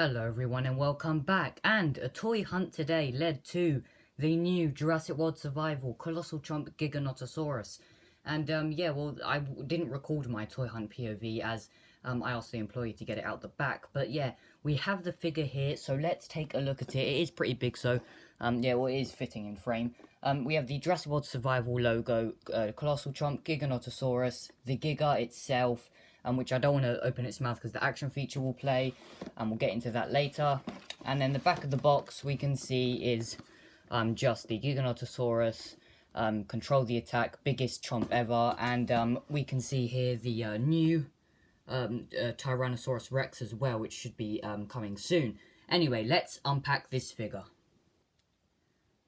Hello everyone and welcome back, and a toy hunt today led to the new Jurassic World Survival Colossal Chomp Giganotosaurus. And I didn't record my toy hunt POV as I asked the employee to get it out the back. But yeah, we have the figure here, so let's take a look at it. It is pretty big, so it is fitting in frame. We have the Jurassic World Survival logo, Colossal Chomp, Giganotosaurus, the Giga itself, which I don't want to open its mouth because the action feature will play, and we'll get into that later. And then the back of the box we can see is just the Giganotosaurus, control the attack, biggest chomp ever, and we can see here the new Tyrannosaurus Rex as well, which should be coming soon. Anyway, let's unpack this figure.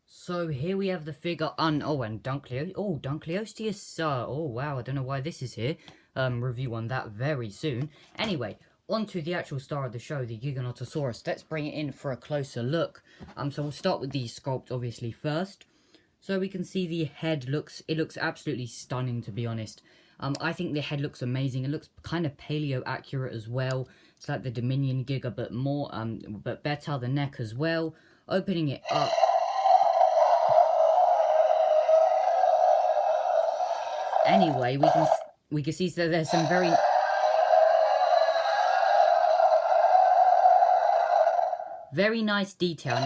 So here we have the figure and Dunkleosteus, oh wow, I don't know why this is here. Review on that very soon. Anyway, on to the actual star of the show, the Giganotosaurus. Let's bring it in for a closer look. So we'll start with the sculpt obviously first. So we can see the head looks absolutely stunning, to be honest. I think the head looks amazing. It looks kind of paleo accurate as well. It's like the Dominion Giga, but more but better. The neck as well. Opening it up. Anyway, we can see that there's some very nice detail.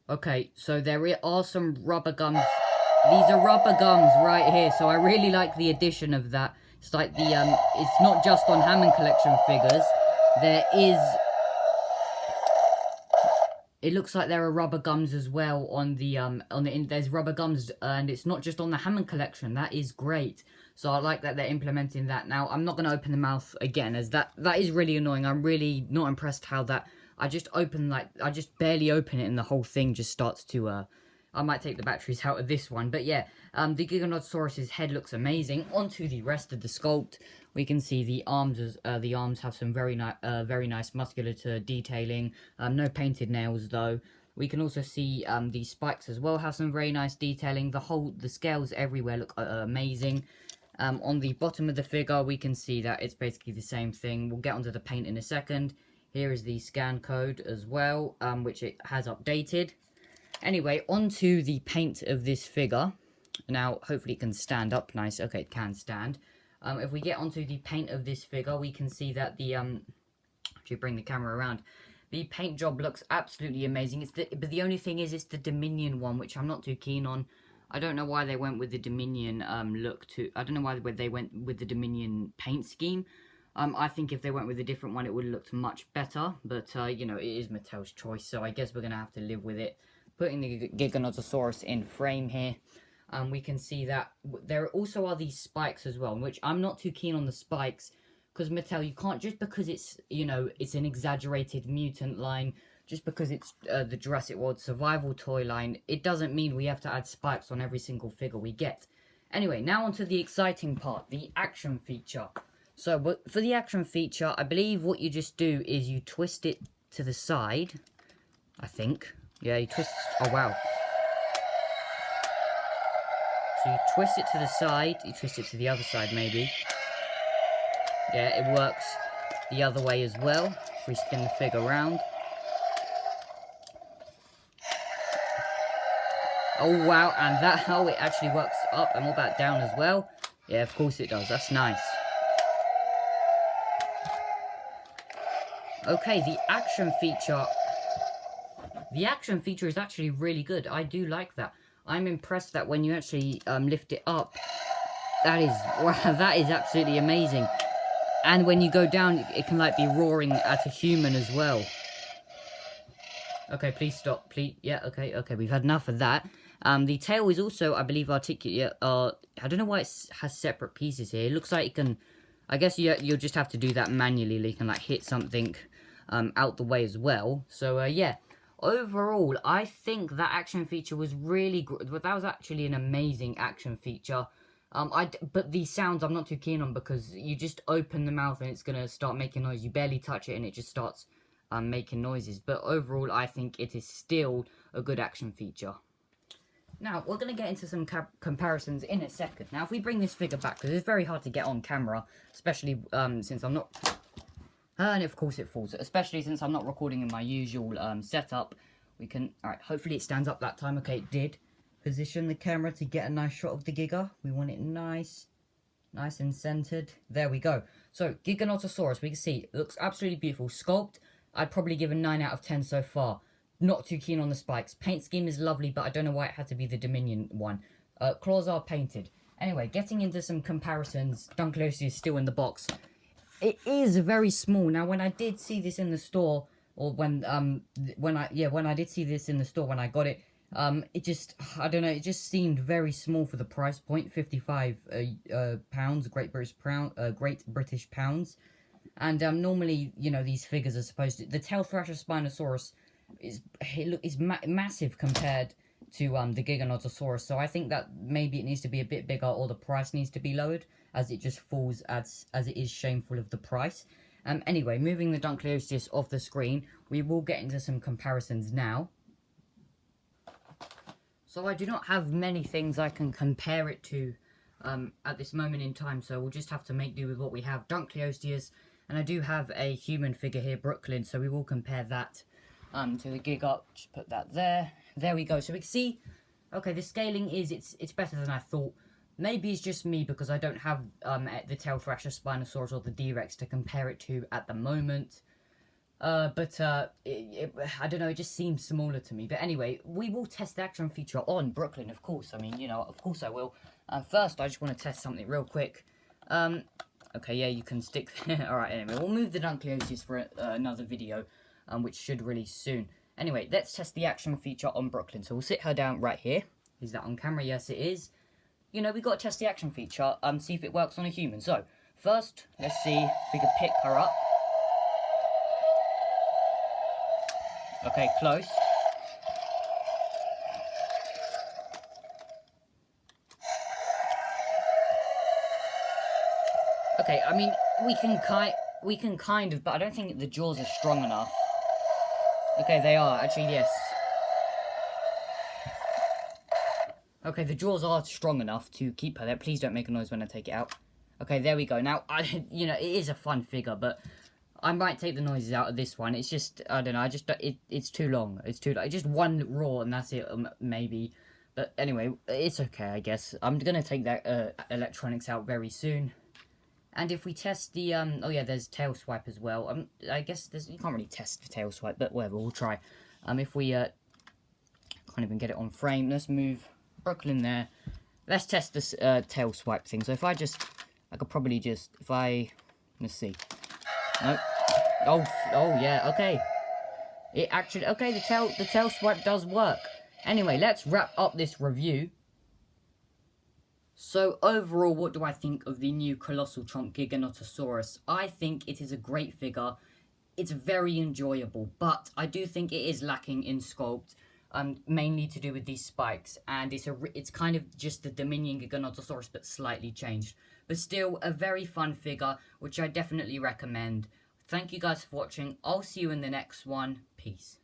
Okay, so there are some rubber gums. These are rubber gums right here, so I really like the addition of that. It's like the it's not just on Hammond collection figures. It looks like there are rubber gums as well on the there's rubber gums, and it's not just on the Hammond collection. That is great. So I like that they're implementing that. Now I'm not going to open the mouth again, as that is really annoying. I'm really not impressed how that I just barely open it and the whole thing just starts to I might take the batteries out of this one. But yeah, the Giganotosaurus's head looks amazing. Onto the rest of the sculpt, we can see the arms the arms have some very nice musculature detailing. No painted nails though. We can also see the spikes as well have some very nice detailing. The scales everywhere look amazing. On the bottom of the figure, we can see that it's basically the same thing. We'll get onto the paint in a second. Here is the scan code as well, which it has updated. Anyway, onto the paint of this figure. Now, hopefully it can stand up nice. Okay, it can stand. If we get onto the paint of this figure, we can see that the if you bring the camera around, the paint job looks absolutely amazing. But the only thing is, it's the Dominion one, which I'm not too keen on. I don't know why they went with the Dominion look to. I don't know why they went with the Dominion paint scheme. I think if they went with a different one, it would have looked much better. But you know, it is Mattel's choice, so I guess we're gonna have to live with it. Putting the Giganotosaurus in frame here, we can see that there also are these spikes as well, which I'm not too keen on the spikes, because Mattel, you can't, just because it's, you know, it's an exaggerated mutant line, just because it's the Jurassic World Survival toy line, it doesn't mean we have to add spikes on every single figure we get. Anyway, now onto the exciting part, the action feature. So, for the action feature, I believe what you just do is you twist it to the side, I think. Yeah, you twist... Oh, wow. So you twist it to the side. You twist it to the other side, maybe. Yeah, it works the other way as well. If we spin the figure around. Oh, wow. And that how it actually works up. And what about down as well? Yeah, of course it does. That's nice. Okay, the action feature... The action feature is actually really good. I do like that. I'm impressed that when you actually lift it up, that is absolutely amazing. And when you go down, it can like be roaring at a human as well. Okay, please stop. Please, yeah, okay, we've had enough of that. The tail is also, I believe, articulate. I don't know why it has separate pieces here. It looks like it can. I guess you'll just have to do that manually. You can like hit something out the way as well. So yeah. Overall, I think that action feature was really good. That was actually an amazing action feature. But the sounds I'm not too keen on, because you just open the mouth and it's going to start making noise. You barely touch it and it just starts making noises. But overall, I think it is still a good action feature. Now, we're going to get into some comparisons in a second. Now, if we bring this figure back, because it's very hard to get on camera, especially since I'm not... and of course it falls. Especially since I'm not recording in my usual setup. We can... Alright, hopefully it stands up that time. Okay, it did. Position the camera to get a nice shot of the Giga. We want it nice and centered. There we go. So, Giganotosaurus, we can see, it looks absolutely beautiful. Sculpt, I'd probably give a 9 out of 10 so far. Not too keen on the spikes. Paint scheme is lovely, but I don't know why it had to be the Dominion one. Claws are painted. Anyway, getting into some comparisons. Dunkleosteus is still in the box. It is very small. Now, when I did see this in the store, or when I did see this in the store when I got it, it just, I don't know, it just seemed very small for the price point. 55 pounds, Great British pounds. And normally, you know, these figures are supposed to... The Tail Thrasher Spinosaurus is massive compared to the Giganotosaurus, so I think that maybe it needs to be a bit bigger, or the price needs to be lowered, as it just falls as it is shameful of the price. Anyway, moving the Dunkleosteus off the screen, we will get into some comparisons now. So I do not have many things I can compare it to at this moment in time, so we'll just have to make do with what we have. Dunkleosteus, and I do have a human figure here, Brooklyn, so we will compare that to the Giga. Just put that there. There we go. So we can see, okay, the scaling is, it's better than I thought. Maybe it's just me because I don't have the Tail Thrasher Spinosaurus or the D-Rex to compare it to at the moment. I don't know, it just seems smaller to me. But anyway, we will test the action feature on Brooklyn, of course. I mean, you know, of course I will. First, I just want to test something real quick. Okay, yeah, you can stick... Alright, anyway, we'll move the Dunkleosteus for another video, which should release soon. Anyway, let's test the action feature on Brooklyn. So we'll sit her down right here. Is that on camera? Yes, it is. You know, we've got to test the action feature, see if it works on a human. So, first, let's see if we can pick her up. Okay, close. Okay, I mean, we can kind of, but I don't think the jaws are strong enough. Okay, they are, actually, yes. Okay, the jaws are strong enough to keep her there. Please don't make a noise when I take it out. Okay, there we go. Now, you know, it is a fun figure, but I might take the noises out of this one. It's just, I don't know, it's too long. It's just one roar and that's it, maybe. But anyway, it's okay, I guess. I'm gonna take that electronics out very soon. And if we test the, oh yeah, there's tail swipe as well. I guess you can't really test the tail swipe, but whatever, we'll try. If we, can't even get it on frame, let's move Brooklyn there. Let's test this, tail swipe thing. So if I could probably just, let's see. Nope. Oh yeah, okay. It actually, okay, the tail swipe does work. Anyway, let's wrap up this review. So, overall, what do I think of the new Colossal Chomp Giganotosaurus? I think it is a great figure. It's very enjoyable, but I do think it is lacking in sculpt, mainly to do with these spikes, and it's kind of just the Dominion Giganotosaurus, but slightly changed. But still, a very fun figure, which I definitely recommend. Thank you guys for watching. I'll see you in the next one. Peace.